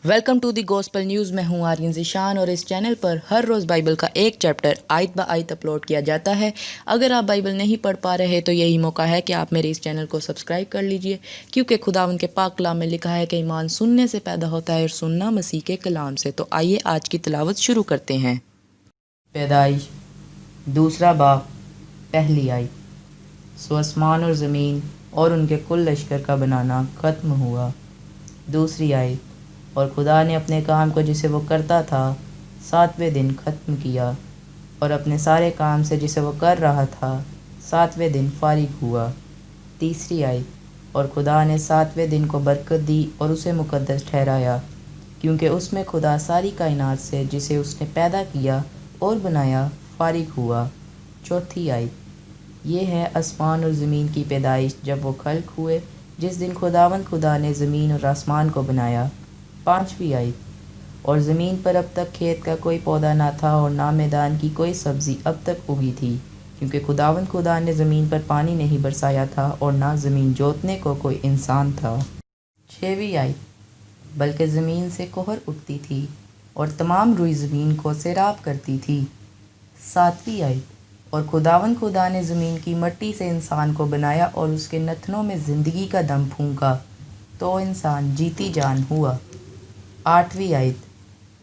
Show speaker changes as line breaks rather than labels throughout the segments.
Welcome to the gospel news. मैं हूं आर्यन ज़ीशान और इस चैनल पर हर रोज़ बाइबल का एक चैप्टर आयत ब आयत अपलोड किया जाता है। अगर आप बाइबल नहीं पढ़ पा रहे तो यही मौका है कि आप मेरे इस चैनल को सब्सक्राइब कर लीजिए, क्योंकि खुदावंद के पाक कलाम में लिखा है कि ईमान सुनने से पैदा होता है और सुनना मसीह के कलाम से। तो आइए आज की तिलावत शुरू करते हैं। पैदाइश दूसरा बाब पहली आयत। सो आसमान और ज़मीन और उनके कुल लश्कर का बनाना ख़त्म हुआ। दूसरी आयत। और खुदा ने अपने काम को जिसे वो करता था 7वें दिन ख़त्म किया और अपने सारे काम से जिसे वो कर रहा था 7वें दिन फारिग हुआ। तीसरी आयत। और खुदा ने 7वें दिन को बरकत दी और उसे मुक़द्दस ठहराया, क्योंकि उसमें खुदा सारी कायनात से जिसे उसने पैदा किया और बनाया फारिग हुआ। चौथी आयत। ये है आसमान और ज़मीन की पैदाइश जब वो खल्क हुए, जिस दिन खुदावंद खुदा ने ज़मीन और आसमान को बनाया। पाँचवीं आयत। और ज़मीन पर अब तक खेत का कोई पौधा ना था और ना मैदान की कोई सब्ज़ी अब तक उगी थी, क्योंकि खुदावंद खुदा ने ज़मीन पर पानी नहीं बरसाया था और ना ज़मीन जोतने को कोई इंसान था। छठवीं आयत। बल्कि ज़मीन से कोहर उठती थी और तमाम रुई ज़मीन को सैराब करती थी। सातवीं आयत। और खुदावंद खुदा ने ज़मीन की मट्टी से इंसान को बनाया और उसके नथनों में ज़िंदगी का दम फूंका, तो इंसान जीती जान हुआ। आठवीं आयत।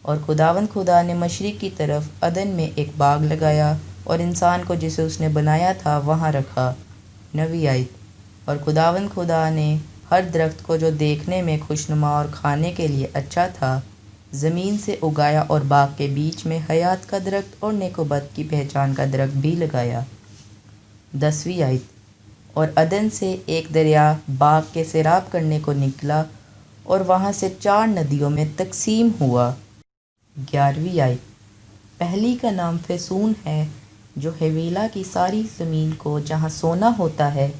और खुदावंद खुदा ने मशरिक़ की तरफ अदन में एक बाग लगाया और इंसान को जिसे उसने बनाया था वहाँ रखा। नवीं आयत। और खुदावंद खुदा ने हर दरख्त को जो देखने में खुशनुमा और खाने के लिए अच्छा था ज़मीन से उगाया और बाग के बीच में हयात का दरख्त और नेकोबत की पहचान का दरख्त भी लगाया। 10वीं आयत। और अदन से एक दरिया बाग के सैराब करने को निकला और वहाँ से 4 नदियों में तकसीम हुआ। 11वीं आयत। पहली का नाम फैसून है, जो हवीला की सारी ज़मीन को जहाँ सोना होता है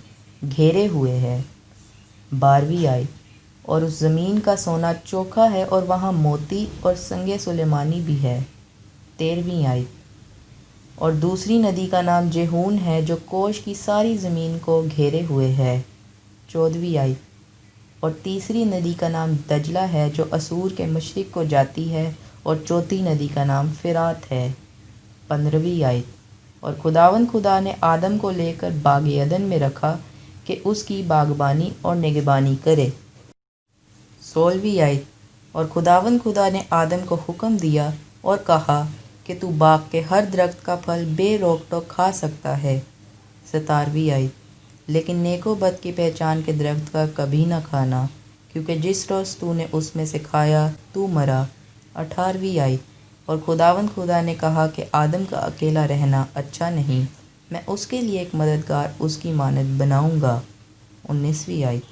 घेरे हुए है। 12वीं आयत। और उस ज़मीन का सोना चोखा है और वहाँ मोती और संगे सुलेमानी भी है। 13वीं आयत। और दूसरी नदी का नाम जेहून है, जो कोश की सारी ज़मीन को घेरे हुए है। 14वीं आयत। और तीसरी नदी का नाम दजला है, जो असूर के मशरिक़ को जाती है, और चौथी नदी का नाम फ़िरात है। 15वीं आयत। और खुदावंद खुदा ने आदम को लेकर बाग अदन में रखा कि उसकी बागबानी और निगहबानी करे। 16वीं आयत। और खुदावंद खुदा ने आदम को हुक्म दिया और कहा कि तू बाग के हर दरख्त का फल बेरोक टोक खा सकता है। 17वीं आयत। लेकिन नेकोबत की पहचान के दरख्त का कभी न खाना, क्योंकि जिस रोज़ तूने उसमें से खाया तू मरा। 18वीं आयत। और खुदावंद खुदा ने कहा कि आदम का अकेला रहना अच्छा नहीं, मैं उसके लिए एक मददगार उसकी मानद बनाऊंगा। 19वीं आयत।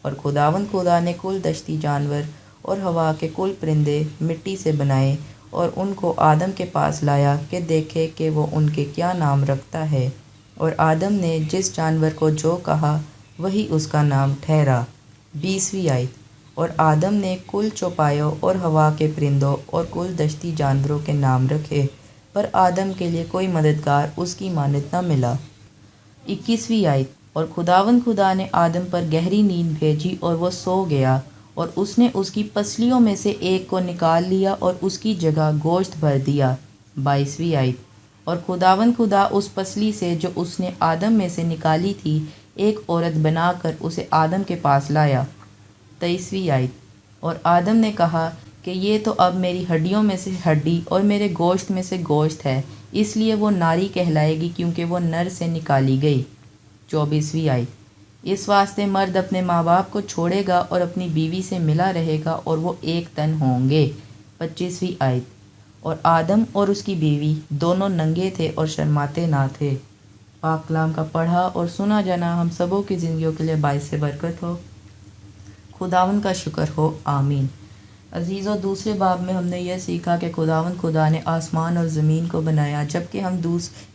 और खुदावंद खुदा ने कुल दश्ती जानवर और हवा के कुल परिंदे मिट्टी से बनाए और उनको आदम के पास लाया कि देखे कि वो उनके क्या नाम रखता है। और आदम ने जिस जानवर को जो कहा वही उसका नाम ठहरा। 20वीं आयत। और आदम ने कुल चौपायों और हवा के परिंदों और कुल दश्ती जानवरों के नाम रखे, पर आदम के लिए कोई मददगार उसकी मानद न मिला। 21वीं आयत। और खुदावंद खुदा ने आदम पर गहरी नींद भेजी और वो सो गया, और उसने उसकी पसलियों में से एक को निकाल लिया और उसकी जगह गोश्त भर दिया। 22वीं आयत। और खुदावंद खुदा उस पसली से जो उसने आदम में से निकाली थी एक औरत बनाकर उसे आदम के पास लाया। 23वीं आयत। और आदम ने कहा कि ये तो अब मेरी हड्डियों में से हड्डी और मेरे गोश्त में से गोश्त है, इसलिए वो नारी कहलाएगी, क्योंकि वो नर से निकाली गई। 24वीं आयत। इस वास्ते मर्द अपने माँ बाप को छोड़ेगा और अपनी बीवी से मिला रहेगा और वो एक तन होंगे। 25वीं आयत। और आदम और उसकी बीवी दोनों नंगे थे और शर्माते ना थे। पाक कलाम का पढ़ा और सुना जाना हम सबों की ज़िंदगियों के लिए बाइस बरकत हो। खुदावंद का शुक्र हो, आमीन। अजीज़ों, दूसरे बाब में हमने यह सीखा कि खुदावंद खुदा ने आसमान और ज़मीन को बनाया, जबकि हम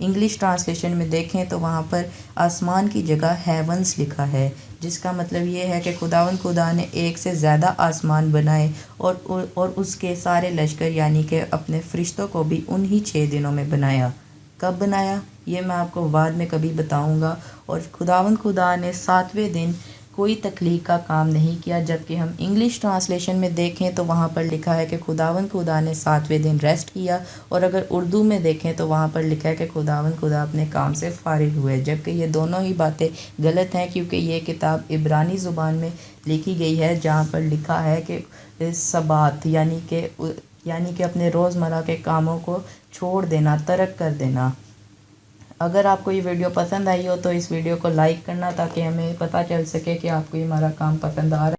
इंग्लिश ट्रांसलेशन में देखें तो वहाँ पर आसमान की जगह हेवंस लिखा है, जिसका मतलब ये है कि खुदावंद खुदा ने एक से ज़्यादा आसमान बनाए और उसके सारे लश्कर यानी कि अपने फरिश्तों को भी उन्हीं 6 दिनों में बनाया। कब बनाया ये मैं आपको बाद में कभी बताऊँगा। और खुदावंद खुदा ने 7वें दिन کوئی تخلیق کا کام نہیں کیا، جبکہ ہم انگلش ٹرانسلیشن میں دیکھیں تو وہاں پر لکھا ہے کہ خدا نے 7ویں دن ریسٹ کیا، اور اگر اردو میں دیکھیں تو وہاں پر لکھا ہے کہ خدا اپنے کام سے فارغ ہوئے، جبکہ یہ دونوں ہی باتیں غلط ہیں، کیونکہ یہ کتاب عبرانی زبان میں لکھی گئی ہے جہاں پر لکھا ہے کہ سبات یعنی کہ اپنے روزمرہ کے کاموں کو چھوڑ دینا، ترک کر دینا۔ اگر آپ کو یہ ویڈیو پسند آئی ہو تو اس ویڈیو کو لائک کرنا، تاکہ ہمیں پتہ چل سکے کہ آپ کو یہ ہمارا کام پسند آ رہا ہے۔